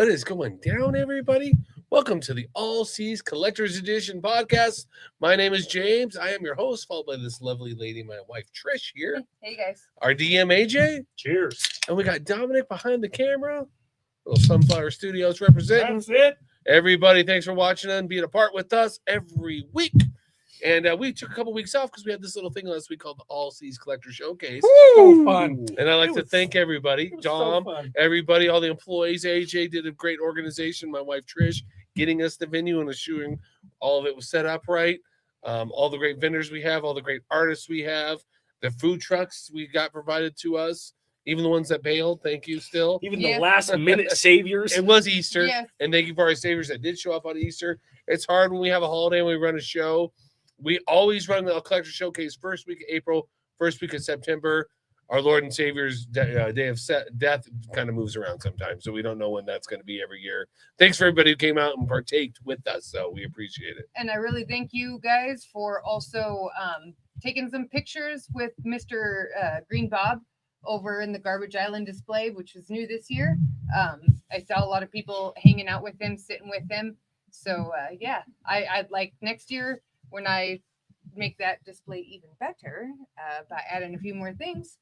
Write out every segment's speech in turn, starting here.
What is going down, everybody? Welcome to the All Seas Collector's Edition podcast. My name is James. I am your host, followed by this lovely lady, my wife, Trish, here. Hey, guys. Our DM, AJ. Cheers. And we got Dominic behind the camera. Little Sunflower Studios representing. That's it. Everybody, thanks for watching and being a part with us every week. And we took a couple weeks off because we had this little thing last week called the All Seas Collector Showcase. So fun. And I'd like to thank everybody, Dom, So everybody, all the employees. AJ did a great organization. My wife, Trish, getting us the venue and assuring all of it was set up right. All the great vendors we have, all the great artists we have, the food trucks we got provided to us, even the ones that bailed. Thank you still. Even Yes. the last minute saviors. It was Easter. Yes. And thank you for our saviors that did show up on Easter. It's hard when we have a holiday and we run a show. We always run the collector showcase first week of April, first week of September. Our Lord and Savior's day of death kind of moves around sometimes, so we don't know when that's going to be every year. Thanks for everybody who came out and partaked with us, so we appreciate it. And I really thank you guys for also taking some pictures with Mr. Green Bob over in the Garbage Island display, which was new this year. I saw a lot of people hanging out with him, sitting with him. So, yeah, I'd like next year when I make that display even better by adding a few more things,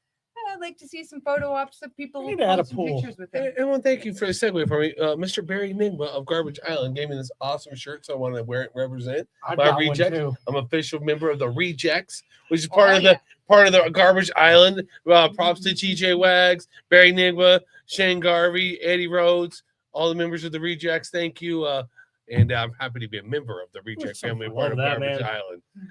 I'd like to see some photo ops of people need to add a some pool. pictures with him. And well, thank you for the segue for me. Mr. Barry Nigma of Garbage Island gave me this awesome shirt, so I want to wear it and represent. I've My got one reject. too. I'm an official member of the Rejects, which is Oh, part of yeah. the Garbage Island. Props to TJ Wags, Barry Nigma, Shane Garvey, Eddie Rhodes, all the members of the Rejects. Thank you. And I'm happy to be a member of the Reject so family, fun. part of Love that, Garbage man.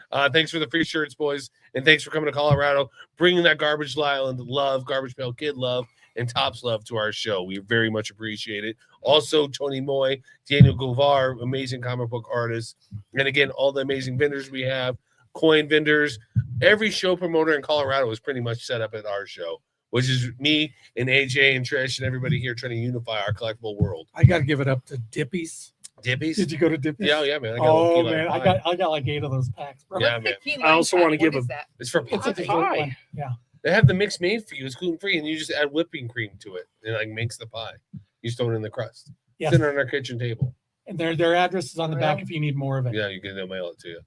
Island. Thanks for the free shirts, boys, and thanks for coming to Colorado, bringing that Garbage Island love, Garbage Pail Kid love, and Tops love to our show. We very much appreciate it. Also, Tony Moy, Daniel Govar, amazing comic book artists, and again, all the amazing vendors we have, coin vendors. Every show promoter in Colorado is pretty much set up at our show, which is me and AJ and Trish and everybody here trying to unify our collectible world. I got to give it up to Dippies. Dippies? Did you go to Dippies? Yeah, man. I got a Oh key lime man, pie. I got like 8 of those packs, bro. Yeah, What's the man. key I also lime wanna pack? give What a- is that? It's for It's a pie. dessert Pie. one. Yeah. They have the mix made for you. It's gluten free, and you just add whipping cream to it. And it like makes the pie. You just throw it in the crust. Yes. It's in on our kitchen table. And their address is on the back Really? if you need more of it. Yeah, you can mail it to you.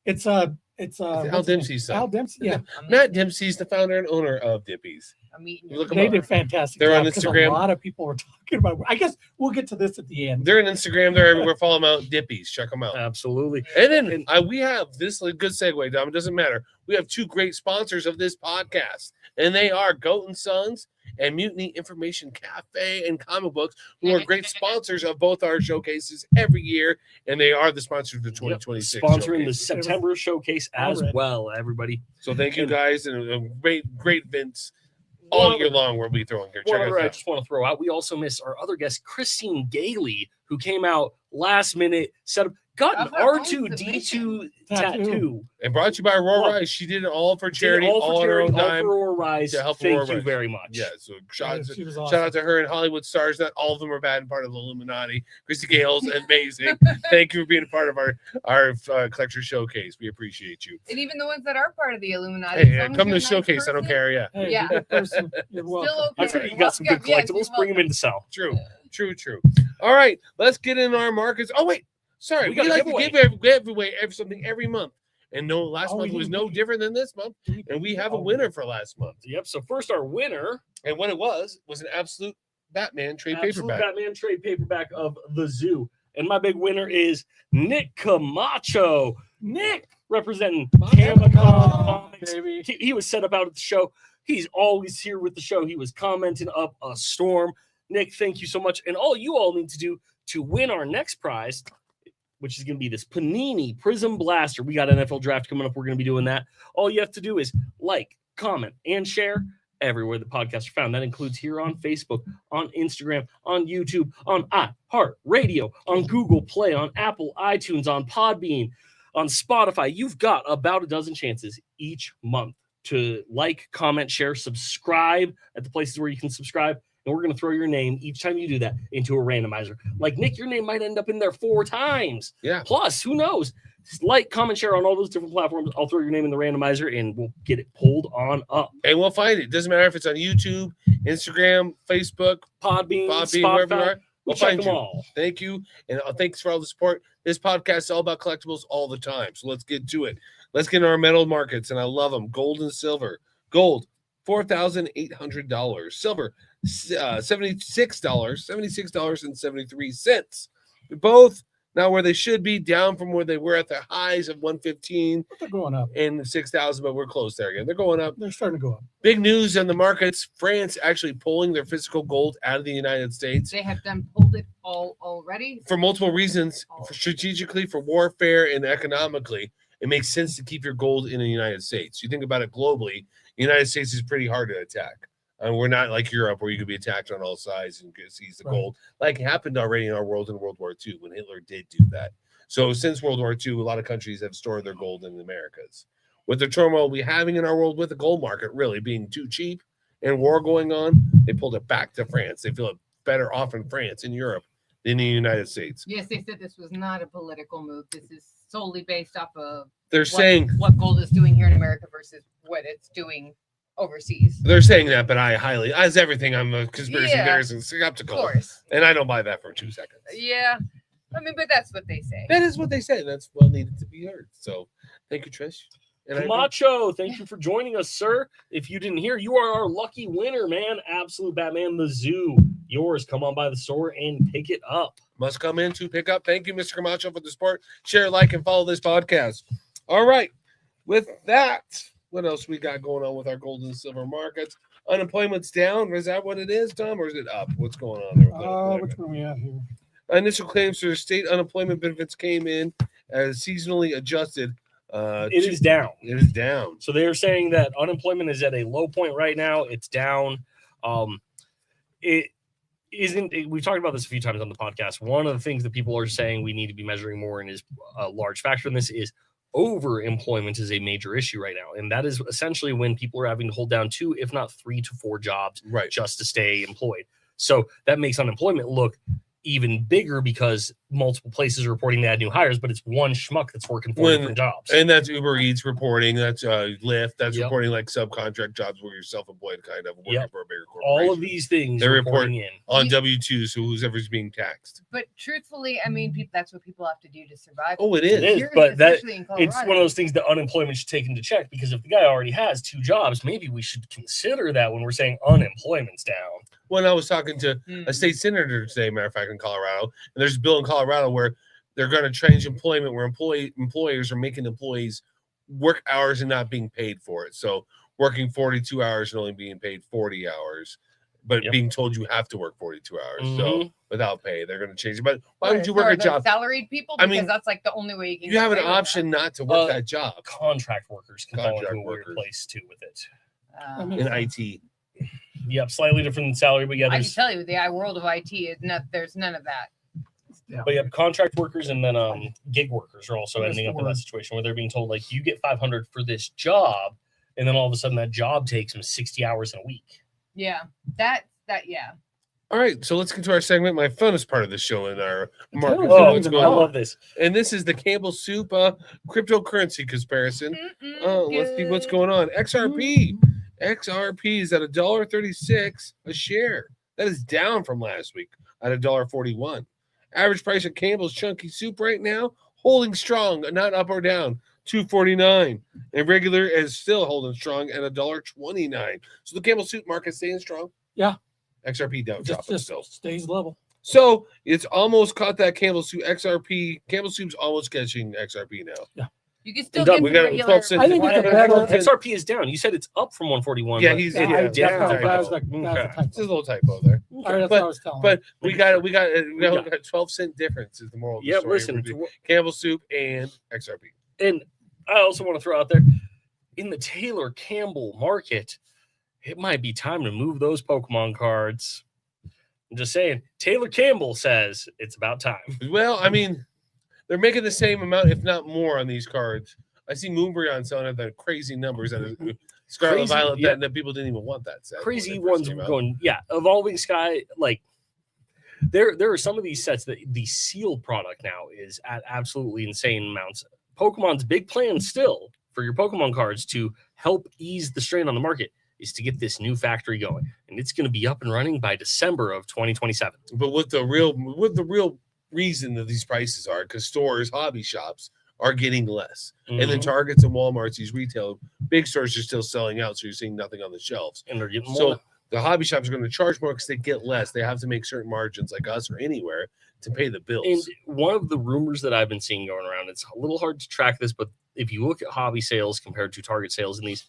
It's Al what's his name? Dempsey's son. Al Dempsey. Yeah. Matt Dempsey's the founder and owner of Dippies. I'm eating You look it. them They up. did fantastic. They're on job 'cause Instagram. A lot of people were talking about. I guess we'll get to this at the end. They're on Instagram. They're everywhere. Follow them out. Dippies. Check them out. Absolutely. And then we have this like, good segue, Dom. It doesn't matter. We have two great sponsors of this podcast, and they are Goat and Sons and Mutiny Information Cafe and Comic Books, who are great sponsors of both our showcases every year, and they are the sponsors of the 2026 Sponsoring the showcase. September showcase as Already. well, everybody. So thank you guys, and great events all year long we'll be throwing here. Check One other I us out. just want to throw out. We also missed our other guest, Christine Gailey, who came out last minute, set up, got an Of her own R2D2 Tattoo. tattoo. And brought to you by Aurora Love Rise. She did it all for Did it charity, all for on her charity, own all dime. for Aurora Rise. to help Thank Aurora you Rise. very much. Yeah, so shout out to She was Shout awesome. out to her and Hollywood stars. Not all of them are bad and part of the Illuminati. Christy Gale's amazing. Thank you for being a part of our collector showcase. We appreciate you. And even the ones that are part of the Illuminati. Hey, as long as come to you're the a nice showcase. I don't person, care. Yeah, Hey, Yeah. you're a good person. You're Still welcome. okay. That's right. You got some good Welcome. Yes, collectibles. you're Bring them welcome. in to sell. true. All right, let's get in our markets. Oh wait, sorry. We We got a like giveaway. to give away something every month. And no, last Oh, we month was didn't no do- different than this month. And we have a winner for last month. Yep. So first, our winner, And what it was an absolute Batman trade Absolute paperback. Batman trade paperback of The Zoo. And my big winner is Nick Camacho. Nick representing Tamacon Comics. Baby. He was set up out at the show. He's always here with the show. He was commenting up a storm. Nick, thank you so much. And all you all need to do to win our next prize, which is going to be this Panini Prism Blaster. We got NFL Draft coming up. We're going to be doing that. All you have to do is like, comment, and share everywhere the podcasts are found. That includes here on Facebook, on Instagram, on YouTube, on iHeartRadio, on Google Play, on Apple iTunes, on Podbean, on Spotify. You've got about a dozen chances each month to like, comment, share, subscribe at the places where you can subscribe. And we're going to throw your name each time you do that into a randomizer. Like Nick, your name might end up in there 4 times. Yeah. Plus, who knows? Just like, comment, share on all those different platforms. I'll throw your name in the randomizer and we'll get it pulled on up. And we'll find it. Doesn't matter if it's on YouTube, Instagram, Facebook, Podbean, Bobby, wherever you Spotify. are. We'll check find them you. all. Thank you. And thanks for all the support. This podcast is all about collectibles all the time. So let's get to it. Let's get into our metal markets. And I love them. Gold and silver. Gold, $4,800. Silver, $76.73. Both not where they should be, down from where they were at the highs of 115 But they're going up. and 6,000, but we're close there again. They're going up. They're starting to go up. Big news in the markets. France actually pulling their physical gold out of the United States They have done pulled it all already. for multiple reasons. For strategically, for warfare, and economically, it makes sense to keep your gold in the United States. You think about it globally, the United States is pretty hard to attack. And we're not like Europe where you could be attacked on all sides and seize the Right. gold, like happened already in our world in World War II when Hitler did do that. So since World War II, a lot of countries have stored their gold in the Americas. With the turmoil we having in our world with the gold market really being too cheap and war going on, they pulled it back to France. They feel it better off in France and Europe than the United States. Yes, they said this was not a political move. This is solely based off of They're saying what gold is doing here in America versus what it's doing overseas. they're saying that, but I highly, as everything, I'm a conspiracy Yeah. theorist and Of skeptical, course. and I don't buy that for 2 seconds. Yeah. I mean, but that's what they say. That is what they say. That's well needed to be heard. So, thank you, Trish. And I- Camacho, thank you for joining us, sir. If you didn't hear, you are our lucky winner, man. Absolute Batman the Zoo. Yours. Come on by the store and pick it up. must come in to pick up. Thank you, Mr. Camacho, for the support. Share, like, and follow this podcast. All right. With that, what else we got going on with our gold and silver markets? Unemployment's down. Is that what it is, Tom, or is it up? What's going on there? With unemployment? Which one are we at here? Initial claims for state unemployment benefits came in as seasonally adjusted. It is down. It is down. So they're saying that unemployment is at a low point right now. It's down. It isn't. We've talked about this a few times on the podcast. One of the things that people are saying we need to be measuring more and is a large factor in this is overemployment is a major issue right now. And that is essentially when people are having to hold down 2, if not 3 to 4 jobs Right. just to stay employed. So that makes unemployment look even bigger because multiple places are reporting they had new hires, but it's one schmuck that's working 4 When- different jobs. And that's Uber Eats reporting. That's Lyft. That's Yep. reporting like subcontract jobs where you're self-employed, kind of working Yep. for a bigger corporation. All of these things They're are reporting in. on W-2s, so whoever's being taxed. But truthfully, I mean, that's what people have to do to survive. Oh, it is. It is, Here, but that especially in it's Colorado. one of those things that unemployment should take into check because if the guy already has 2 jobs, maybe we should consider that when we're saying unemployment's down. When I was talking to Mm. a state senator today, matter of fact, in Colorado, and there's a bill in Colorado where they're going to change employment where employers are making employees work hours and not being paid for it. So working 42 hours and only being paid 40 hours, but Yep. being told you have to work 42 hours. So Mhm. without pay, they're going to change it. But why What, would you for work a the job? Salaried people, I because mean, that's like the only way you can. You have get an away with option not to work Uh, that job Contract workers can fall into a Contract weird workers. place too with it. that. I mean, in IT. Yep, slightly different than salary, but yeah, I can there's tell you, the world of IT is not. There's none of that. but yeah, contract workers and then gig workers are also That's ending the up in that word. situation where they're being told like you get 500 for this job, and then all of a sudden that job takes them 60 hours in a week. Yeah, that. Yeah. All right, so let's get to our segment, my funnest part of the show in our market. Oh, Oh, What's I going on? love this. And this is the Campbell Soup cryptocurrency comparison. Let's see what's going on. XRP. XRP is at $1.36 a share. That is down from last week at $1.41. Average price of Campbell's Chunky Soup right now holding strong, not up or down, $2.49. And regular is still holding strong at $1.29. So the Campbell Soup market staying strong. Yeah. XRP down, Just dropping still. stays level. So it's almost caught that Campbell Soup XRP. Campbell Soup's almost catching XRP now. You can still Done. get We the got regular. 12 cents. I think it's a better- XRP is down. You said it's up from 141. Yeah, but- he's Yeah, yeah, down. that was the Okay. It's a little typo there. All right, that's But- what I was telling. But we got Yeah. a 12-cent difference is the moral of the Yeah, story. listen, between Campbell Soup and XRP. and I also want to throw out there in the Taylor Campbell market, it might be time to move those Pokemon cards. I'm just saying, Taylor Campbell says it's about time. Well, I mean, they're making the same amount, if not more, on these cards. I see Moonbreon selling at the crazy numbers and Scarlet Crazy, Violet yeah. that people didn't even want that set. when Crazy they first ones came out. going, yeah. Evolving Sky, like there are some of these sets that the sealed product now is at absolutely insane amounts. Pokemon's big plan still for your Pokemon cards to help ease the strain on the market is to get this new factory going, and it's going to be up and running by December of 2027. But with the real reason that these prices are, because stores, hobby shops are getting less, and then Mhm. Targets and Walmarts, these retail big stores are still selling out, so you're seeing nothing on the shelves. And they're getting more. So the hobby shops are going to charge more because they get less. They have to make certain margins, like us or anywhere, to pay the bills. And one of the rumors that I've been seeing going around, it's a little hard to track this, but if you look at hobby sales compared to Target sales in these,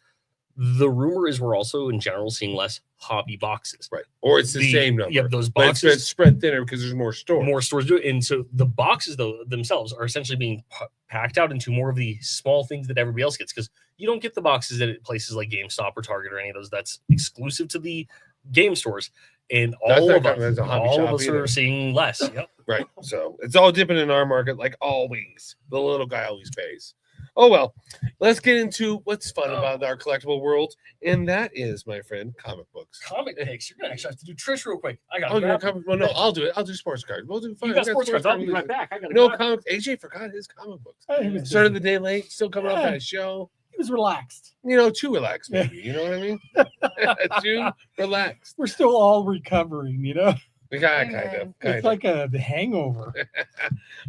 the rumor is we're also in general seeing less hobby boxes. Right. Or it's the same number. Yeah, those But it's boxes, spread thinner because there's more stores. more stores do it. And so the boxes, though, themselves are essentially being packed out into more of the small things that everybody else gets, because you don't get the boxes at places like GameStop or Target or any of those. That's exclusive to the game stores. And That's all not of counting as a hobby shop us either. are seeing less. Yep. Right. So it's all dipping in our market, like always. The little guy always pays. Oh, well, let's get into what's fun about our collectible world. And that is, my friend, comic books. Comic picks. You're going to actually have to do Trish real quick. I got Oh, you're comic. Well, no, I'll do it. I'll do sports cards. We'll do fine. You got I sports cards. I'll be right releases. back. I got No comics. AJ forgot his comic books. He was Started busy. the day late, still coming off Yeah. that show. He was relaxed. Too relaxed, maybe. You know what I mean? Too relaxed. We're still all recovering, you know. We got Amen. kind of. It's like the hangover.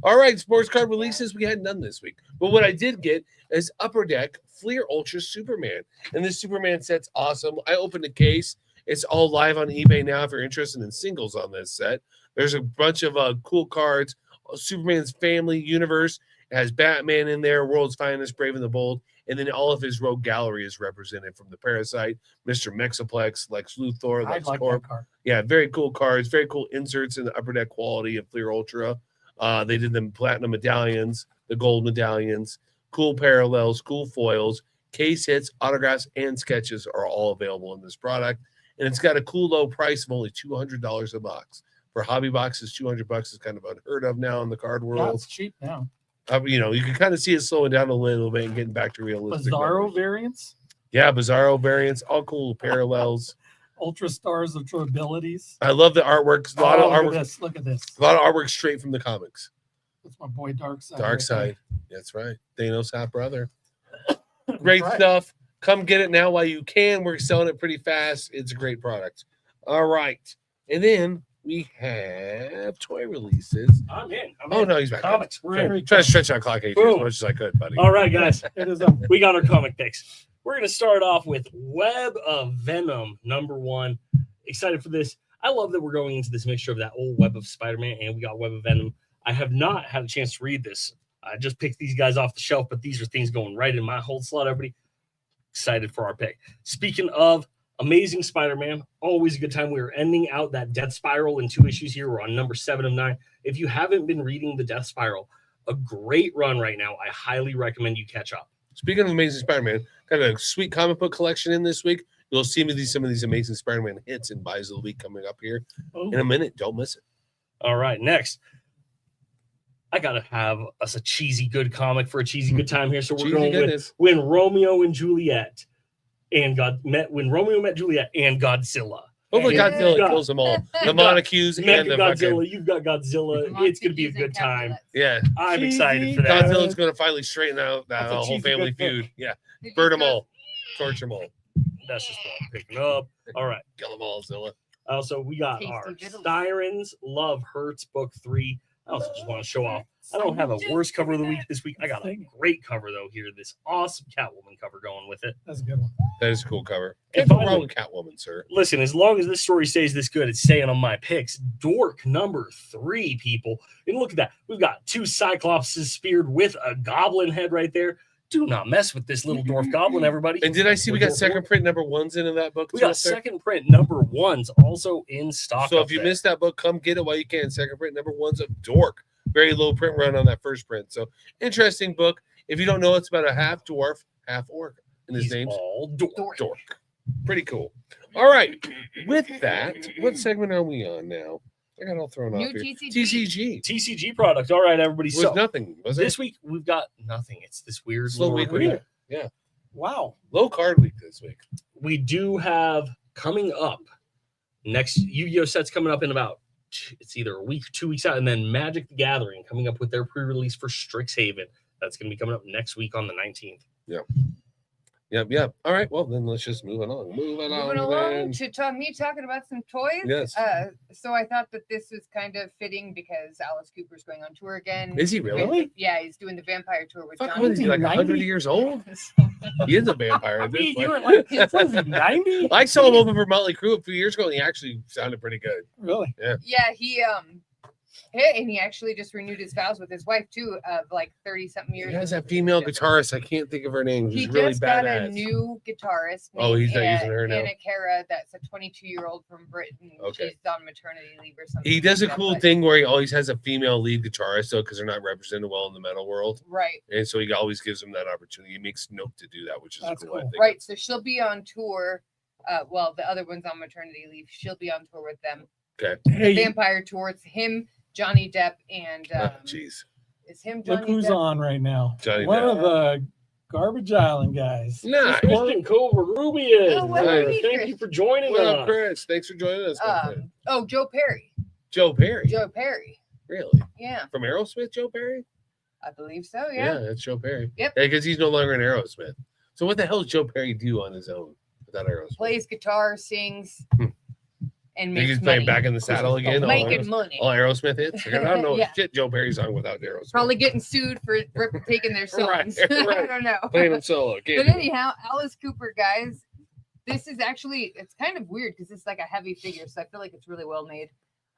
All right, sports card releases. We had none this week. But what I did get is Upper Deck Fleer Ultra Superman. And this Superman set's awesome. I opened a case. It's all live on eBay now if you're interested in singles on this set. There's a bunch of cool cards. Superman's family universe. It has Batman in there, World's Finest, Brave and the Bold. And then all of his rogue gallery is represented, from the Parasite, Mr. Mexaplex, Lex Luthor, I Lex like Corp. that card. Yeah, very cool cards, very cool inserts in the Upper Deck quality of Fleer Ultra. They did the platinum medallions, the gold medallions, cool parallels, cool foils, case hits, autographs, and sketches are all available in this product. And it's got a cool low price of only $200 a box. For hobby boxes, $200 is kind of unheard of now in the card Yeah, world. it's cheap now. You can kind of see it slowing down a little bit and getting back to realistic. Bizarro numbers. variants, Yeah, Bizarro variants, all cool parallels. Ultra Stars of True Abilities. I love the artwork. A lot of look at artwork. this. Look at this. A lot of artwork straight from the comics. That's my boy Darkseid. Dark right Side. That's right. Thanos' half brother. there. Great Right. stuff. Come get it now while you can. We're selling it pretty fast. It's a great product. All right. And then we have toy releases. I'm in. Oh, no, he's back. Comics. We're in. Try to stretch out clock age as Boom. much as I could, buddy. All right, guys. It is We got our comic picks. We're going to start off with Web of Venom, #1. Excited for this. I love that we're going into this mixture of that old Web of Spider-Man and we got Web of Venom. I have not had a chance to read this. I just picked these guys off the shelf, but these are things going right in my hold slot, everybody. Excited for our pick. Speaking of Amazing Spider-Man, always a good time. We are ending out that Death Spiral in 2 issues here. We're on number 7 of 9. If you haven't been reading the Death Spiral, a great run right now. I highly recommend you catch up. Speaking of Amazing Spider-Man, got a sweet comic book collection in this week. You'll see me some of these Amazing Spider-Man hits and buys of the week coming up here Oh, in a minute. Don't miss it. All right, next. I gotta have us a cheesy good comic for a cheesy good time here. So we're Cheesy going with goodness. when Romeo and Juliet when Romeo met Juliet and Godzilla. Hopefully Yeah. Godzilla Yeah. kills them all. The got Montagues Mecha and the Godzilla, fucking... you've got Godzilla. It's gonna be a good time. Yeah. I'm Cheesy excited for that. Godzilla's going to finally straighten out that That's a whole cheesy family good pick. feud. Yeah. Burn them all. Torture them all. That's just what I'm picking up. All right. Kill them all, Zilla. Also, we got Tasty our Vittles. Sirens Love Hurts book 3. I also just want to show off. I don't have a worst cover of the week this week. I got a great cover though here. This awesome Catwoman cover going with it. that's a good one. That is a cool cover. And Can't go wrong finally- with Catwoman, sir. Listen, as long as this story stays this good, it's staying on my picks. Dork #3, people. And look at that. We've got 2 Cyclopses speared with a goblin head right there. Do not mess with this little dwarf goblin, everybody. And did I see we got second print #1s into that book? We too got up there? second print #1s also in stock. So up if you there. missed that book, come get it while you can. Second print #1's of Dork. Very low print run on that first print. So interesting book. If you don't know, it's about a half dwarf, half orc. And his He's name's all dork. Dork. Pretty cool. All right. With that, what segment are we on now? I got all thrown New off here. TCG. TCG. TCG product. All right, everybody. Was So nothing, was it? this week we've got nothing. It's this weird Slow little week. weird- Wow. Low card week this week. We do have coming up next Yu-Gi-Oh sets coming up in about it's either a week, 2 weeks out, and then Magic the Gathering coming up with their pre-release for Strixhaven. That's going to be coming up next week on the 19th. Yep. All right. Well, then let's just move along. Moving Moving on. along to talking about some toys. Yes. So I thought that this was kind of fitting because Alice Cooper's going on tour again. Is he really? Yeah, he's doing the vampire tour with Fuck, Johnny what is he, like 100 90? years old? He is a vampire. I At this mean, you point. were like, what is he, 90? I saw him open for Motley Crue a few years ago, and he actually sounded pretty good. Really? Yeah, and he actually just renewed his vows with his wife too, of like 30-something years. He has that female guitarist. I can't think of her name. He She's really just got a badass. new guitarist. Oh, he's not named using her now. Anna Cara. That's a 22-year-old from Britain. Okay. She's on maternity leave or something. He does a like that, cool but- thing where he always has a female lead guitarist, though, because they're not represented well in the metal world. Right. And so he always gives them that opportunity. He makes note to do that, which is That's cool. I cool. think. Right. So she'll be on tour. Well, the other one's on maternity leave. She'll be on tour with them. Okay. Hey, Vampire tour. It's him, Johnny Depp, and Oh, jeez. it's him, Johnny look who's Depp. on right now. Johnny One Depp. of the Garbage Island guys. Nice. Christian Covarrubias. Oh, what Nice. up, Thank Chris? you for joining What up, us. Chris? Thanks for joining us. my friend. Joe Perry. Joe Perry. Joe Perry. Really? Yeah, From Aerosmith, Joe Perry? I believe so. Yeah. That's Joe Perry. Yep. Yeah, because he's no longer in Aerosmith. So what the hell does Joe Perry do on his own without Aerosmith? Plays guitar, sings, Hmm. and He's makes just money. playing back in the saddle again. All Making Aeros- money. all Aerosmith hits. Like, I don't know Yeah. shit Joe Perry's on without Aerosmith. Probably getting sued for taking their Right, songs. I right. don't know. Playing him solo. But Can't do it. anyhow, Alice Cooper, guys, this is actually, it's kind of weird because it's like a heavy figure. So I feel like it's really well made.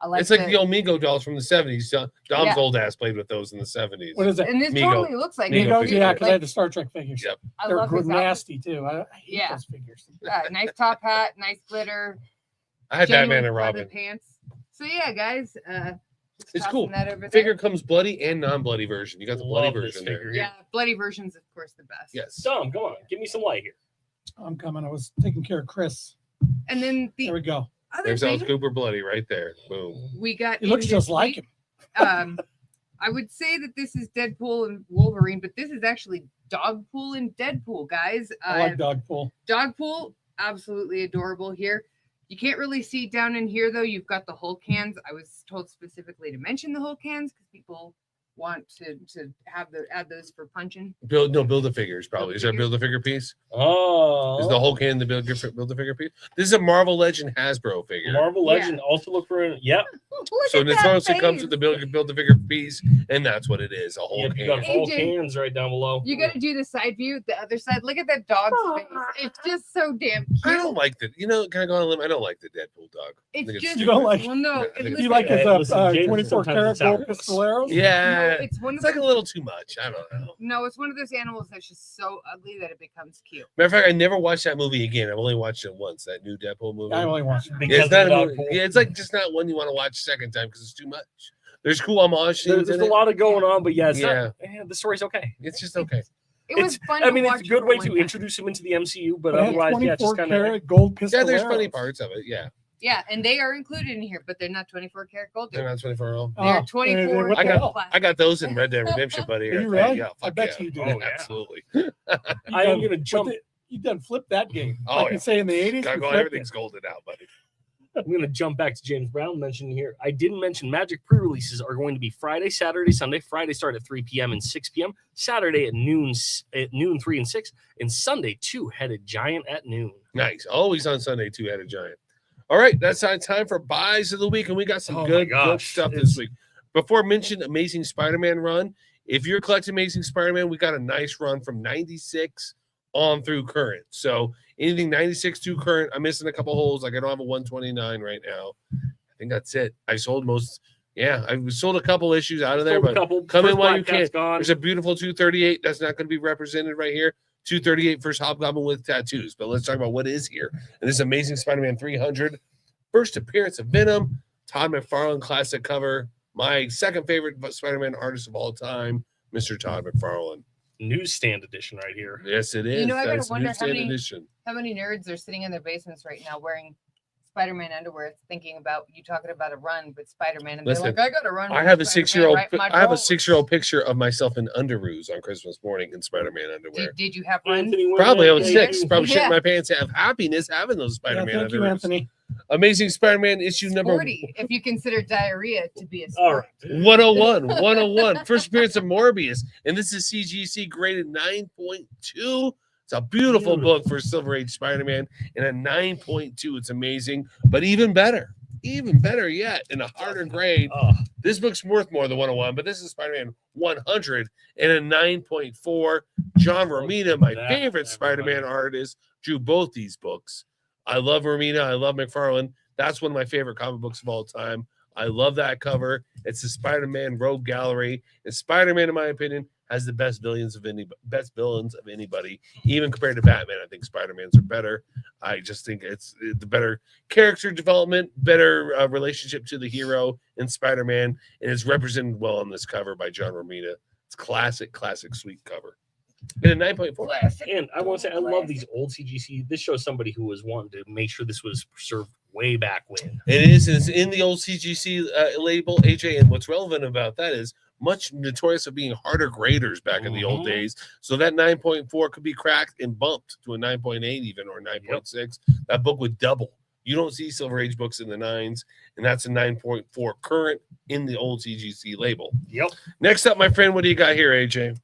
I like It's like the Omegle dolls from the 70s. Dom's Yeah. old ass played with those in the 70s. What is it? And this Mego. totally looks like Mego Migos? figure. Yeah, because I Like, had the Star Trek figures. Yep. I They're love good, his outfit. nasty too. I hate Yeah. those figures. Nice top hat, nice glitter. I had genuine Batman and leather Robin. pants. So yeah, guys, just It's tossing cool. That over Figure there. comes bloody and non-bloody version. You got the bloody Love this version there. figure. Yeah, bloody version's of course the best. Yes. Dom, come on. Give me some light here. I'm coming. I was taking care of Chris. And then the There we go. other There's Alice thing Cooper bloody right there. Boom. we got He looks in just this like week, him. I would say that this is Deadpool and Wolverine, but this is actually Dogpool and Deadpool, guys. I like Dogpool. Dogpool, absolutely adorable here. You can't really see down in here though. You've got the Hulk hands. I was told specifically to mention the Hulk hands because people want to have add those for punching. Build a figures probably. Is there a Build-A-Figure? build a figure piece? Oh. Is the Hulk hand the build a figure piece? This is a Marvel Legend Hasbro figure. Marvel Yeah. Legend also look for it. Yep. Look So at that notoriously comes face. with the build a figure piece, and that's what it is. A Hulk Yep, you got hand. Hulk AJ. hands right down below. You got to do the side view, the other side. Look at that dog's face. It's just so damn cute. I don't like the. Can I go on a limb? I don't like the Deadpool dog. I It's think just You don't like- well, no. I It think looks You like like his Hey, listen, James 24 sometimes karat it's gold ours. pistoleros? Yeah, no, it's one of it's like a those, little too much. I don't know. no, it's one of those animals that's just so ugly that it becomes cute. Matter of fact, I never watched that movie again. I've only watched it once. That new Deadpool movie. I only watch it. Yeah, Because it's not of a the movie. Dogpool. Yeah, it's like just not one you want to watch a second time because it's too much. There's cool homage scenes There's in a it. lot of going on, but yeah, it's Yeah. the story's okay. It's just okay. It was It's- fun. I to mean, watch it's a good for way one to time. introduce him into the MCU, but But it has otherwise, yeah, 24 just kind of. karat gold Yeah, pistoleros. there's funny parts of it. Yeah, Yeah, and they are included in here, but they're not 24 karat gold. they're not 24 old. They're Oh, 24. what I the got- hell? I got those in Red Dead Redemption, buddy. Are you Hey, really? Yeah, I fuck bet yeah. you do. Oh, Oh, yeah. absolutely. I am gonna jump. You done flipped that game. Oh, Like yeah. you say in the 80s. Gotta you go. flipped Everything's it. golden out, buddy. I'm going to jump back to James Brown mentioned here. I didn't mention Magic pre-releases are going to be Friday, Saturday, Sunday. Friday start at 3 p.m. and 6 p.m. Saturday at noon, 3 and 6, and Sunday two-headed giant at noon. Nice. Always on Sunday, two-headed giant. All right, that's time for buys of the week, and we got some Oh my good gosh, stuff it's- this week. Before I mention Amazing Spider-Man run, if you're collecting Amazing Spider-Man, we got a nice run from 96 on through current. So anything 96 to current, I'm missing a couple holes. Like I don't have a 129 right now. I think that's it. I sold most. Yeah, I sold a couple issues out of there, Sold a but couple. come in First while Black you can. Cat's gone. there's a beautiful 238 that's not going to be represented right here. 238 first Hobgoblin with tattoos. But let's talk about what is here. And this Amazing Spider-Man 300, first appearance of Venom, Todd McFarlane classic cover. My second favorite Spider-Man artist of all time, Mr. Todd McFarlane. Newsstand edition right here. Yes, it is. You know, I gotta That's wonder how newsstand many- edition. How many nerds are sitting in their basements right now wearing Spider-Man underwear, thinking about you talking about a run with Spider-Man, and Listen, they're like, "I got to run." I with have a Spider-Man 6-year-old. right in my I have a drawers." 6-year-old picture of myself in underoos on Christmas morning in Spider-Man underwear. Did you have runs? Anthony Probably I Winter, was thank 6. you. Probably Yeah. shitting my pants. Have happiness having those Yeah, Spider-Man thank you, underoos. Anthony. Amazing Spider-Man issue number Sporty, if you consider diarrhea to be a All sport. right. 101. 101. First appearance of Morbius. And this is CGC graded 9.2. It's a beautiful Beautiful. book for Silver Age Spider-Man and a 9.2. It's amazing, but even better yet, in a harder grade. Oh, This book's worth more than 101, but this is Spider-Man 100 and a 9.4. John Romita, my That, favorite Spider-Man everybody. artist, drew both these books. I love Romita. I love McFarlane. That's one of my favorite comic books of all time. I love that cover. It's the Spider-Man Rogue Gallery. And Spider-Man, in my opinion, has the best villains of anybody, even compared to Batman. I think Spider-Man's are better. I just think it's the better character development, better relationship to the hero in Spider-Man, and it's represented well on this cover by John Romita. It's classic, sweet cover. And a 9.4. Classic. and I want to say, I love these old CGC. This shows somebody who was wanting to make sure this was preserved way back when. It is. It's in the old CGC label, AJ. And what's relevant about that is much notorious of being harder graders back in the old Mhm. days. So that 9.4 could be cracked and bumped to a 9.8 even or 9.6. That book would double. You don't see Silver Age books in the 9s, and that's a 9.4 current in the old CGC label. Yep. Next up, my friend, what do you got here, AJ?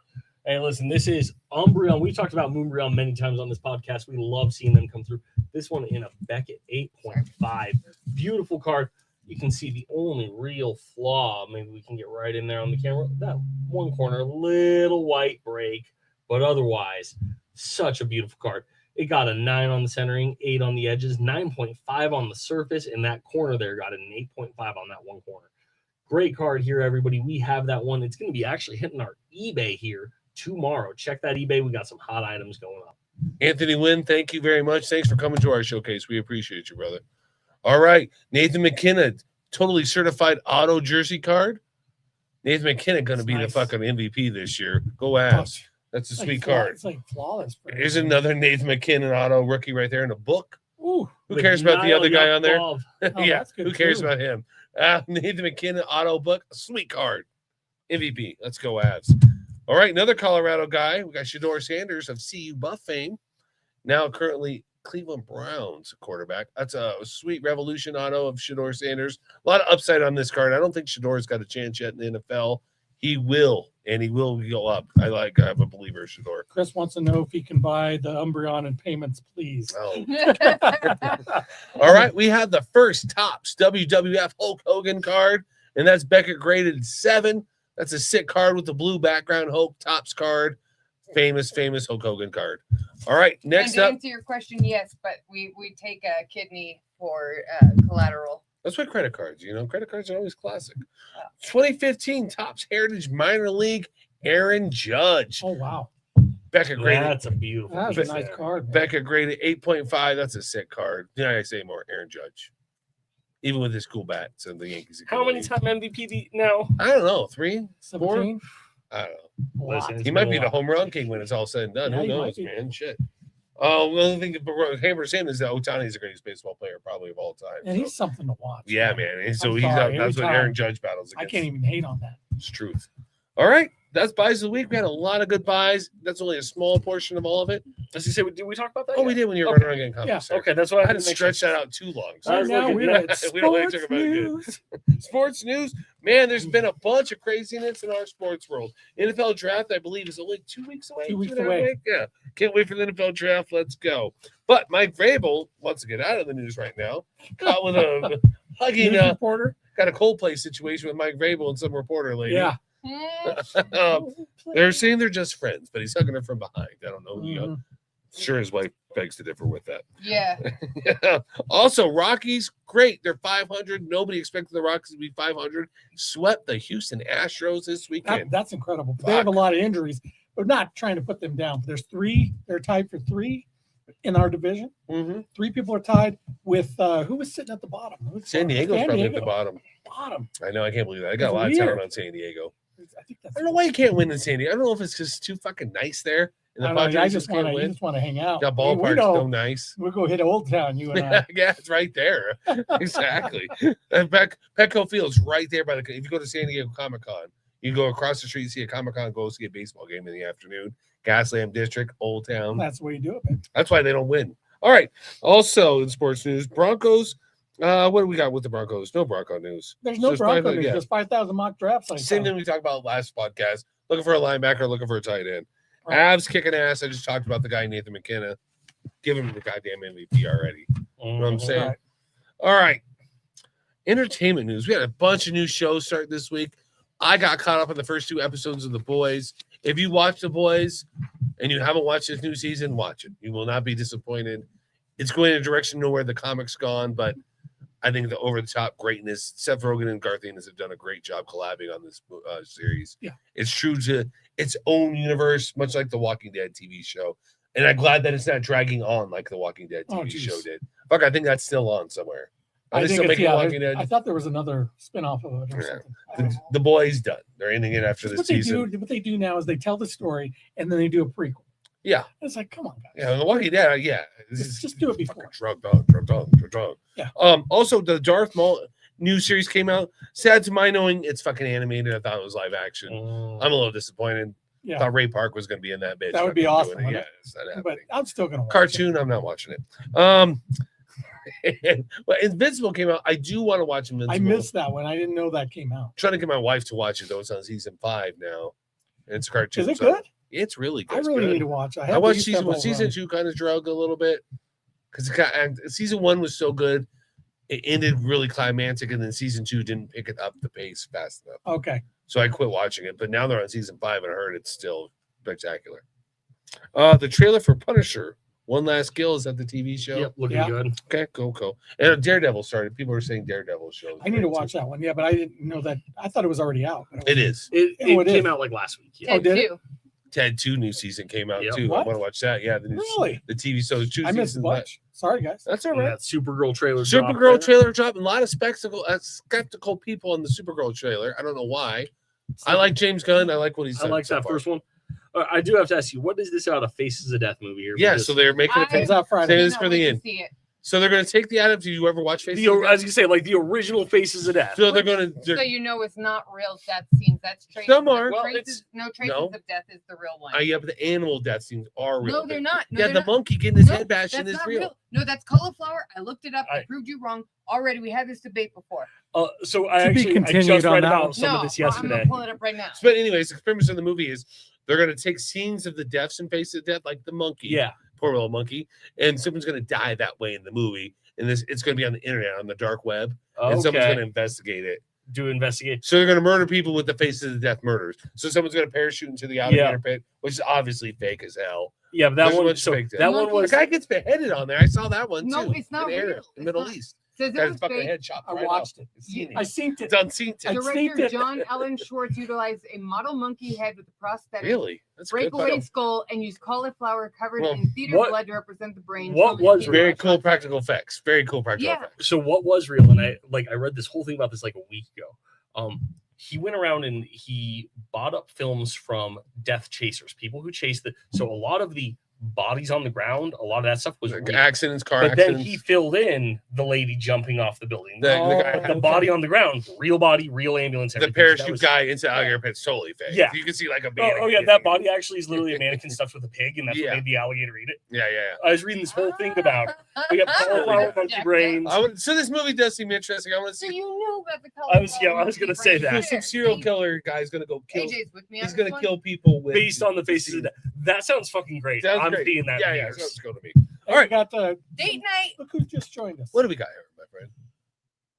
Hey, listen, this is Umbreon. We've talked about Moonbreon many times on this podcast. We love seeing them come through. This one in a Beckett 8.5. Beautiful card. You can see the only real flaw, maybe we can get right in there on the camera, that one corner, little white break, but otherwise, such a beautiful card. It got a 9 on the centering, 8 on the edges, 9.5 on the surface, and that corner there got an 8.5 on that one corner. Great card here, everybody. We have that one. It's going to be actually hitting our eBay here tomorrow. Check that eBay. We got some hot items going up. Anthony Wynn, thank you very much. Thanks for coming to our showcase. We appreciate you, brother. All right. Nathan McKinnon, totally certified auto jersey card. Nathan McKinnon going to That's be nice. the fucking MVP this year. Go Avs. That's a It's like sweet flaw- card. It's like flawless. for Here's him. another Nathan McKinnon auto rookie right there in a book. Ooh, Who With cares about the other guy on there? Yakupov. Oh, Yeah, that's good who cares too. about him? Nathan McKinnon auto book, sweet card. MVP. Let's go Avs. All right, another Colorado guy. We got Shador Sanders of CU Buff fame. Now currently Cleveland Browns quarterback. That's a sweet Revolution auto of Shador Sanders. A lot of upside on this card. I don't think Shador's got a chance yet in the NFL. He will, and he will go up. I'm a believer in Shador. Chris wants to know if he can buy the Umbreon in payments, please. Oh. All right, we have the first Topps WWF Hulk Hogan card, and that's Beckett graded 7. That's a sick card with the blue background. Hulk Topps card, famous Hulk Hogan card. All right, next and to up, answer your question, yes, but we take a kidney for collateral. that's why credit cards. Credit cards are always classic. 2015 Topps Heritage Minor League Aaron Judge. Oh wow, Beckett graded. That's a beautiful that's piece a nice there. card. man. Beckett graded 8.5. That's a sick card. I say more. Aaron Judge, even with his cool bat, so the Yankees. are How gonna many lead. time MVP now? I don't know. 3, 4. 17. I don't know. A lot. Listen, He It's might been a be the while. home run king when it's all said and done. Yeah, Who he might knows, be. man? Shit. Oh, well, I think Hammer's saying is that Otani's the greatest baseball player probably of all time. And so- he's something to watch. yeah, man. And so I'm he's sorry, out. every That's what time. Aaron Judge battles I against. can't even hate on that. It's truth. All right. That's buys of the week. We had a lot of good buys. That's only a small portion of all of it. Does he say? Did we talk about that? Oh, yet? we did when you were Okay. running around getting coffee. Yeah. sir. Okay, that's what I I had had to to make sure. stretch that out too long. I Right was now looking we're good. at We don't like sports talking about it good. news. Sports news, man. There's been a bunch of craziness in our sports world. NFL draft, I believe, is only 2 weeks away. 2 weeks 2.5 away. weeks? Yeah, can't wait for the NFL draft. Let's go. But Mike Vrabel wants to get out of the news right now. Caught with a hugging. News reporter. Got a Coldplay situation with Mike Vrabel and some reporter lady. Yeah. They're saying they're just friends, but he's hugging her from behind. I don't know. Mhm. Sure, his wife begs to differ with that. Yeah. Yeah. Also, Rockies, great. They're 500. Nobody expected the Rockies to be 500. Swept the Houston Astros this weekend. That's incredible. They have a lot of injuries. We're not trying to put them down. There's 3. They're tied for 3 in our division. Mm-hmm. 3 people are tied with who was sitting at the bottom? Who was San Diego's probably at the bottom. bottom. I know. I can't believe that. I got a It's lot of talent weird. on San Diego. I think that's I don't know why you can't win in San Diego. I don't know if it's just too fucking nice there. And the I don't know, I Padres just can't want to. You win. just want to hang out. That We ballpark's know so nice. we'll go hit Old Town. You and I. Yeah, it's right there. Exactly. And Petco Field's right there by the. If you go to San Diego Comic Con, you go across the street, see a Comic Con, go see a baseball game in the afternoon. Gaslamp District, Old Town. That's the way you do it, man. That's why they don't win. All right. Also in sports news, Broncos. What do we got with the Broncos? No Bronco news. There's no Just Bronco 500, news. yeah. There's 5,000 mock drafts. I Same saw. thing we talked about last podcast. Looking for a linebacker, looking for a tight end. Right. Avs kicking ass. I just talked about the guy Nathan McKenna. Give him the goddamn MVP already. You know what I'm saying? Right. All right. Entertainment news. We had a bunch of new shows start this week. I got caught up on the first 2 episodes of The Boys. If you watch The Boys and you haven't watched this new season, watch it. You will not be disappointed. It's going in a direction nowhere the comic's gone, but I think the over-the-top greatness. Seth Rogen and Garth Ennis have done a great job collabing on this series. Yeah. It's true to its own universe, much like the Walking Dead TV show. And I'm glad that it's not dragging on like the Walking Dead TV show did. Fuck, I think that's still on somewhere. Are they still making Walking Dead? I thought there was another spin-off of it or Yeah. something. I don't know. The Boys done. They're ending it after this What season. what they do now is they tell the story and then they do a prequel. Yeah. It's like, come on, guys. Yeah, The Walking Dead, yeah. Just do it before. Drug. Yeah. Also, the Darth Maul new series came out. Sad to my knowing, it's fucking animated. I thought it was live action. I'm a little disappointed. Yeah. Thought Ray Park was going to be in that bitch. That would be Fucking awesome, doing it. wouldn't Yeah, it? it's not But happening. I'm still gonna watch Cartoon, I'm not watching it. Well, Invincible came out. I do want to watch it. Invincible. I missed that one. I didn't know that came out. Trying to get my wife to watch it though. It's on season 5 now. And it's a cartoon. Is it so good? It's really good. I It's really good. need to watch. I watched season several 1. Season 2 kind of drug a little bit because season 1 was so good. It ended really climactic, and then season 2 didn't pick it up the pace fast enough. Okay. So I quit watching it. But now they're on season 5, and I heard it's still spectacular. The trailer for Punisher, One Last Kill, is that the TV show? Yep, looking Yeah. good. Okay, cool. And Daredevil started. People are saying Daredevil show. I need to watch that one. Yeah, but I didn't know that. I thought it was already out. but It is. It Oh, it came is. out like last week. Yeah. Oh, did it? too. Ted 2 new season came out Yep. too. I What? want to watch that. Yeah, the new Really? the TV show. 2 I missed a seasons bunch. Sorry, guys. That's all And right. that Supergirl trailer. Supergirl trailer dropped. A lot of skeptical people on the Supergirl trailer. I don't know why. I like James Gunn. I like what he's I done. like so that far. first one. I do have to ask you, what is this out of Faces of Death movie here? Yeah, Because so they're making a I- Comes out Friday. Say this Cannot for the wait to end. see it. So they're going to take the adaptation. Did you ever watch Faces? the, of Death? as you say, like the original Faces of Death. So they're going So to. you know it's not real death scenes. That's traces. Some are. Well, traces, no traces no. of death is the real one. Yeah, but the animal death scenes are real. No, they're not. No, yeah, they're the not. monkey getting his No, head bashed in That's is not real. real. No, that's cauliflower. I looked it up. I I- proved you wrong. Already, we had this debate before. So I To be actually I continued just on read that about one. some no, of this I'm yesterday. gonna pull it up right now. But anyways, the premise of the movie is they're going to take scenes of the deaths and Faces of Death, like the monkey. Yeah. Poor little monkey, and someone's going to die that way in the movie, and it's going to be on the internet, on the dark web, and someone's going Okay. to investigate it. Do investigate. So they're going to murder people with the Faces of Death murders. So someone's going to parachute into the alligator pit, which is obviously fake as hell. Yeah, but that There's a one. bunch of So fake death. that one The was. guy gets beheaded on there. I saw that one No, too. it's not in the area, real. in It's the Middle not. East. Says it Got his was fucking fake. head chopped I right watched off. it. It's seen I it. seen it. It's on scene I tape. seen Director it. John Allen Schwartz utilized a model monkey head with a prosthetic Really? That's good. breakaway skull and used cauliflower covered Well, in theater what- blood to represent the brain. what from was his Very kidney. cool practical effects. Very cool practical Yeah. effects. So what was real? And I read this whole thing about this like a week ago. He went around and he bought up films from death chasers, people who chased the. So a lot of the bodies on the ground, a lot of that stuff was Like real. accidents, car But then accidents. he filled in the lady jumping off the building. The guy- But the body on the ground, real body, real ambulance. the everything. So that parachute was- guy into the alligator pit's totally fake. Yeah. You can see like a Oh, mannequin yeah, that hitting it. body actually is literally a mannequin stuffed with a pig, and that's Yeah. what made the alligator eat it. Yeah. I was reading this whole thing about we got cauliflower monkey brains. So this movie does seem interesting. I want to So see. you knew about the I was gonna say that. There's some serial killer guy's gonna go kill. AJ's with me. He's on gonna this one. kill people with Based on the faces of death. That sounds fucking great. Sounds I'm great. seeing that. Yeah, in yeah. years. Sounds good to me. All All right, right. got Date night. look who just joined us. What do we got here, my friend?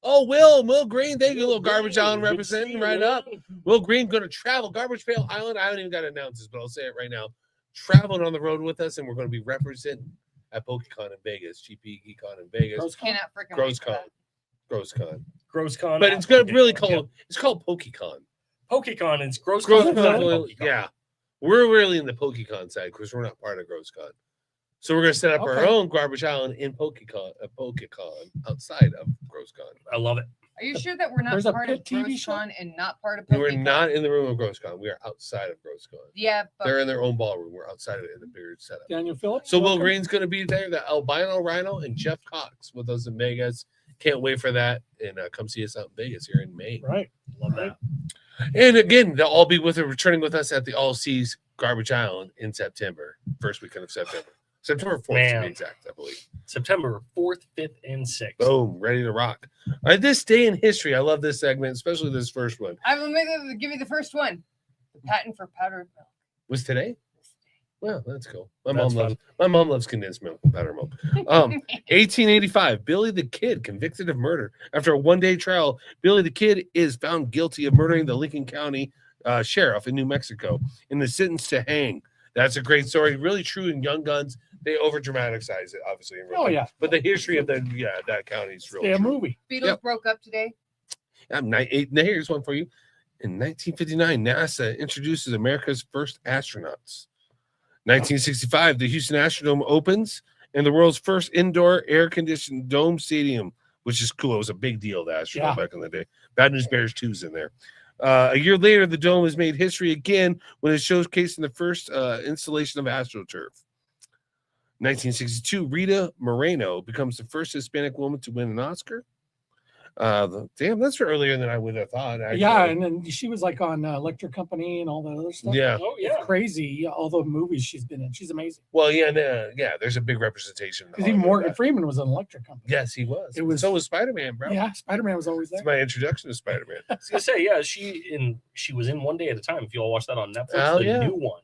Oh, Will Green. Thank you, little Garbage Island Good to representing see you, right man. up. Will Green going to travel Garbage Pail Island. I haven't even got to announce this, but I'll say it right now. Traveling on the road with us, and we're going to be representing at PokeCon in Vegas, GPCon in Vegas, Gross con? Cannot freaking wait for GrossCon, that. GrossCon. GrossCon. But it's going to really Yeah. called. It's called PokeCon. PokeCon. It's GrossCon. GrossCon. Yeah, we're really in the PokeCon side because we're not part of GrossCon. So we're going to set up our Okay. own Garbage Island in PokeCon outside of GrossCon. I love it. Are you sure that we're not There's a part of Pit TV show? GrossCon and not part of We're PokeCon? not in the room of GrossCon. We are outside of GrossCon. Yeah, but They're in their own ballroom. We're outside of it in the bigger setup. Daniel Phillips. So Will welcome. Green's going to be there, the albino rhino, and Jeff Cox with us in Vegas. Can't wait for that. And come see us out in Vegas here in May. Right. Love that. And again, they'll all be returning with us at the All Seas Garbage Island in September, first weekend of September. September 4th to Man. be exact, I believe. September 4th, 5th, and 6th. Boom, ready to rock. All right, this day in history. I love this segment, especially this first one. I will give you the first one. The patent for powdered milk. Was today? Well, that's cool. That's My mom loves condensed milk, powder milk. 1885, Billy the Kid convicted of murder. After a one-day trial, Billy the Kid is found guilty of murdering the Lincoln County sheriff in New Mexico and is sentenced to hang. That's a great story. Really true in Young Guns. They over dramatize it, obviously. In real Oh life. yeah, But the history of that county is really yeah, true. movie. Beatles broke up today. Here's one for you. In 1959, NASA introduces America's first astronauts. 1965, the Houston Astrodome opens and the world's first indoor air-conditioned dome stadium, which is cool. It was a big deal, the Astrodome back in the day. Bad News Bears 2's in there. A year later, the dome has made history again when it showcased in the first installation of AstroTurf. 1962, Rita Moreno becomes the first Hispanic woman to win an Oscar. Damn, that's earlier than I would have thought. Actually. Yeah, and then she was like on Electric Company and all that other stuff. Yeah. Oh It's crazy. All the movies she's been in. She's amazing. Well, yeah, there's a big representation. Because even Morgan Freeman was on Electric Company. Yes, he was. It was- So was Spider-Man, bro. Yeah, Spider-Man was always there. It's my introduction to Spider-Man. I was gonna say, yeah, she was in One Day at a Time. If you all watch that on Netflix, Oh, the yeah. new one.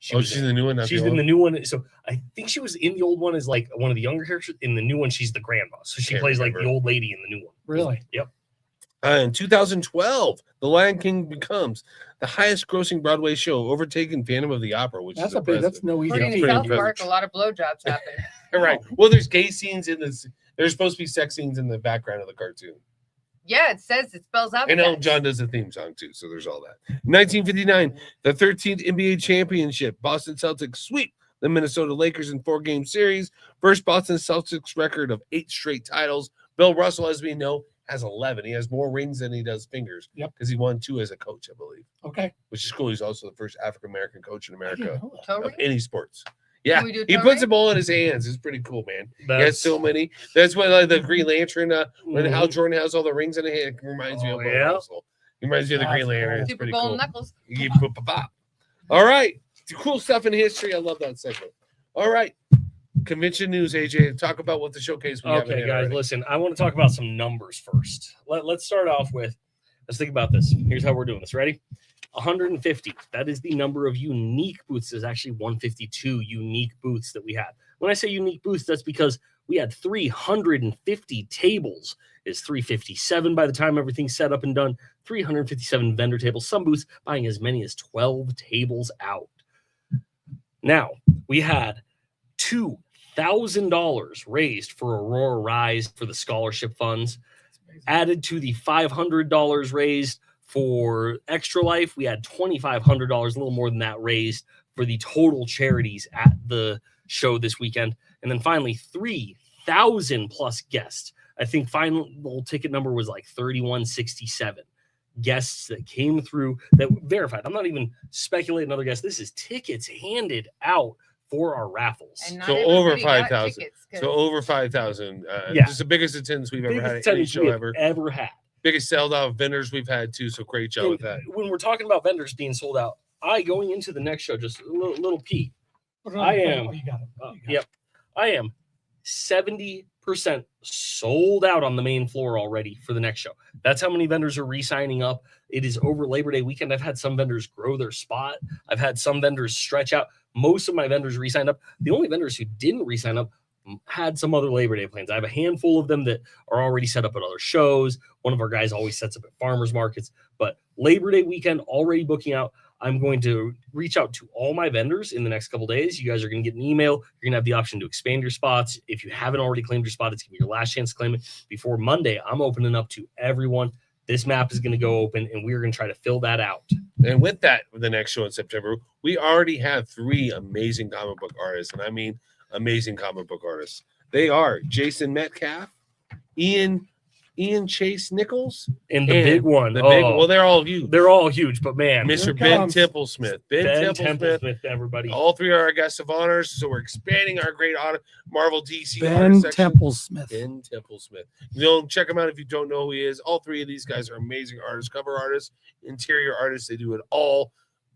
She's in the new one. Not She's the in old the new one. So I think she was in the old one as like one of the younger characters. In the new one, she's the grandma. So she Can't plays like remember. the old lady in the new one. Really? Yep. In 2012, The Lion King becomes the highest-grossing Broadway show, overtaking Phantom of the Opera, which That's is a big. impressive. That's no easy. According Yeah, to pretty South impressive. Park, a lot of blowjobs happen. Right. Well, there's gay scenes in this. There's supposed to be sex scenes in the background of the cartoon. Yeah, it spells out. And sex. Elton John does the theme song too, so there's all that. 1959, the 13th NBA championship. Boston Celtics sweep the Minnesota Lakers in 4-game series. First Boston Celtics record of 8 straight titles. Bill Russell, as we know, has 11. He has more rings than he does fingers. Yep. Because he won 2 as a coach, I believe, Okay. which is cool. He's also the first African American coach in I didn't America know that. Toe of ring? any sports. Yeah, Can we do he toe puts ring? them all in his hands. It's pretty cool, man. He has That's so many. That's why like the Green Lantern, when Mhm. Hal Jordan has all the rings in his hand, it reminds me Oh, of Bill yeah. Russell. He reminds me of the That's Green Lantern. cool. It's Super pretty Bowl cool. knuckles. All right. Cool stuff in history. I love that segment. All right. Convention news, AJ. Talk about what the showcase we have in Okay, it guys, already. listen. I want to talk about some numbers first. Let's start off with. Let's think about this. Here's how we're doing this. Ready? 150. That is the number of unique booths. There's actually 152 unique booths that we had. When I say unique booths, that's because we had 350 tables. It's 357 by the time everything's set up and done. 357 vendor tables. Some booths buying as many as 12 tables out. Now we had $2,000 raised for Aurora Rise for the scholarship funds. Added to the $500 raised for Extra Life, we had $2,500, a little more than that, raised for the total charities at the show this weekend. And then finally, 3,000 plus guests. I think final ticket number was like 3,167 guests that came through that verified. I'm not even speculating other guests. This is tickets handed out for our raffles. And not So over everybody got 5,000. tickets, 'cause So over 5,000. Yeah. It's the biggest attendance we've ever Biggest had at any attendance show we have ever. ever had. Biggest sold out vendors we've had too. So great job with that. When we're talking about vendors being sold out, going into the next show, just a little peek. Put it I on the am- phone. Oh, you got it. You got it. Yep. I am 70% sold out on the main floor already for the next show. That's how many vendors are re-signing up. It is over Labor Day weekend. I've had some vendors grow their spot. I've had some vendors stretch out. Most of my vendors re-signed up. The only vendors who didn't re-sign up had some other Labor Day plans. I have a handful of them that are already set up at other shows. One of our guys always sets up at farmers markets, but Labor Day weekend already booking out. I'm going to reach out to all my vendors in the next couple days. You guys are going to get an email. You're going to have the option to expand your spots. If you haven't already claimed your spot, it's going to be your last chance to claim it. Before Monday, I'm opening up to everyone. This map is going to go open, and we're going to try to fill that out. And with that, the next show in September, we already have 3 amazing comic book artists. And I mean amazing comic book artists. They are Jason Metcalf, Ian Chase Nichols, And the and big one, well, they're all huge. they're all huge, but man, Mr. Here Ben comes Templesmith. Ben Templesmith. everybody. All 3 are our guests of honors. So we're expanding our great Marvel DC Ben artist section. Templesmith. Ben Templesmith. Check him out if you don't know who he is. All 3 of these guys are amazing artists, cover artists, interior artists. They do it all.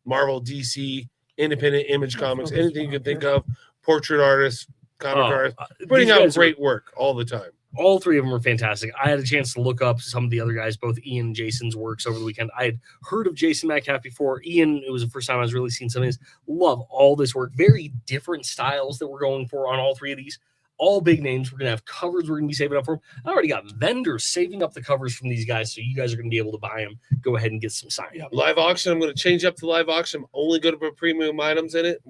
Marvel, DC, independent image comics, anything you can think of. Portrait artists, comic artists, putting out great work all the time. all three of them are fantastic. I had a chance to look up some of the other guys, both Ian and Jason's works over the weekend. I had heard of Jason Metcalf before. Ian, it was the first time I was really seeing some of his. Love all this work. Very different styles that we're going for on all three of these. All big names. We're going to have covers we're going to be saving up for them. I already got vendors saving up the covers from these guys, so you guys are going to be able to buy them. Go ahead and get some signed. Yep. Live auction. I'm going to change up the live auction. I'm only going to put premium items in it.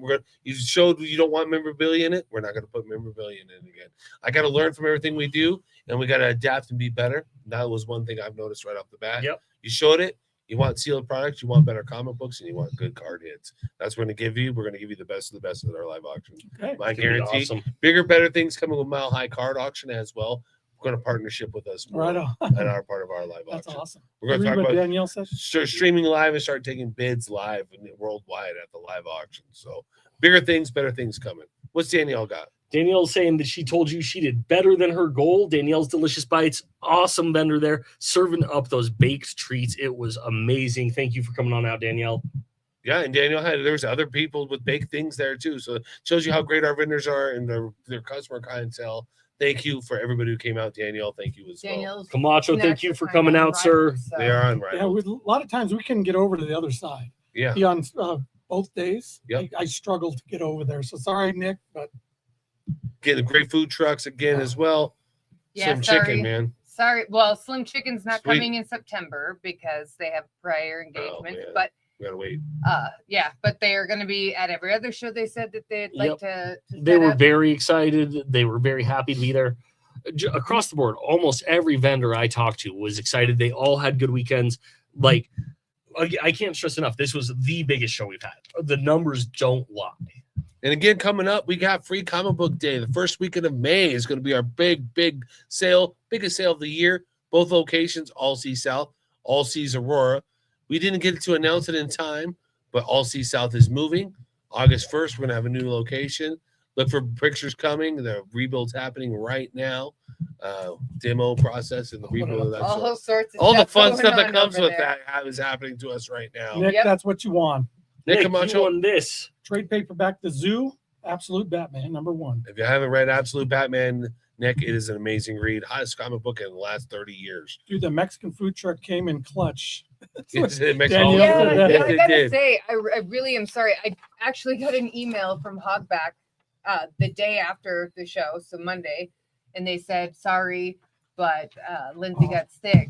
You showed you don't want memorabilia in it. We're not going to put memorabilia in it again. I got to learn from everything we do, and we got to adapt and be better. That was one thing I've noticed right off the bat. Yep. You showed it. You want sealed products. You want better comic books, and you want good card hits. That's what we're going to give you. We're going to give you the best of the best at our live auction. Okay. My It's gonna be guarantee. awesome. Bigger, better things coming with Mile High Card Auction as well. We're going to partnership with us more Right on. at our part of our live That's auction. awesome. We're going to Read talk what about Danielle said. start streaming live and start taking bids live and worldwide at the live auction. So bigger things, better things coming. What's Danielle got? Danielle's saying that she told you she did better than her goal. Danielle's Delicious Bites, awesome vendor there, serving up those baked treats. It was amazing. Thank you for coming on out, Danielle. Yeah, and Danielle there was other people with baked things there too. So it shows you how great our vendors are and their customer clientele. Thank you for everybody who came out, Danielle. Thank you as well. Daniel's Camacho, thank snacks you are for kinda coming out, sir. unrivaled, so- They are Yeah, unrivaled. a lot of times we couldn't get over to the other side. Yeah. Be on both days. Yep. I struggled to get over there. So sorry, Nick, but Getting great food trucks again as well. Yeah, Some sorry. chicken, man. Sorry. Well, Slim Chicken's not Sweet. coming in September because they have prior engagements. man. But We gotta wait. yeah, but they are going to be at every other show. They said that they'd like Yep. to They set were up. very excited. They were very happy to be there. Across the board, almost every vendor I talked to was excited. They all had good weekends. Like, I can't stress enough, this was the biggest show we've had. The numbers don't lie. And again, coming up, we got Free Comic Book Day. The first weekend of May is going to be our big sale, biggest sale of the year. Both locations, All Seas South, All Seas Aurora. We didn't get to announce it in time, but All Seas South is moving. August 1st, we're going to have a new location. Look for pictures coming. The rebuild's happening right now. Demo process and the rebuild of that. all sorts of All the stuff fun going stuff that on comes over with there. that is happening to us right now. Nick, Yep. that's what you want. Nick you Camacho, won this. Trade paperback The Zoo, Absolute Batman, #1. if you haven't read Absolute Batman, Nick, it is an amazing read. Hottest comic book in the last 30 years. Dude, the Mexican food truck came in clutch. It makes Danielle all Yeah, said that. yes, I it gotta did. say, I really am sorry. I actually got an email from Hogback the day after the show, so Monday, and they said sorry, but Lindsay Oh. got sick,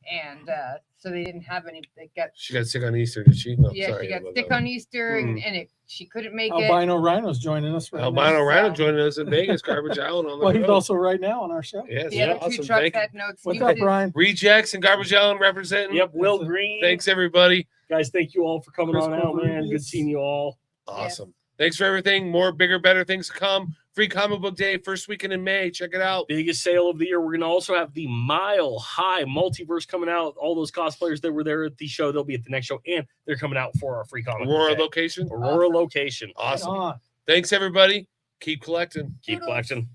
and so they didn't have any. They got She got sick on Easter, did she? No, yeah, sorry she got about sick that. on Easter, Hmm. and she couldn't make it. Albino Rhino's joining us right now. Albino Rhino So- joining us in Vegas, Garbage Island on the Well, he's road. also right now on our show. Yes, The other two awesome. trucks Thank you. had no What's excuses. up, Brian? Rejects and Garbage Island representing. Yep, Will That's it. Green. Thanks, everybody. Guys, thank you all for coming Chris on out, man. Good Covarrubias. seeing you all. Awesome. Thanks for everything. More bigger, better things to come. Free Comic Book Day, first weekend in May. Check it out. Biggest sale of the year. We're going to also have the Mile High Multiverse coming out. All those cosplayers that were there at the show, they'll be at the next show, and they're coming out for our free comic. Aurora Book Day. location. Aurora location. Awesome. Right on. Thanks, everybody. Keep collecting. Keep Toodles. collecting.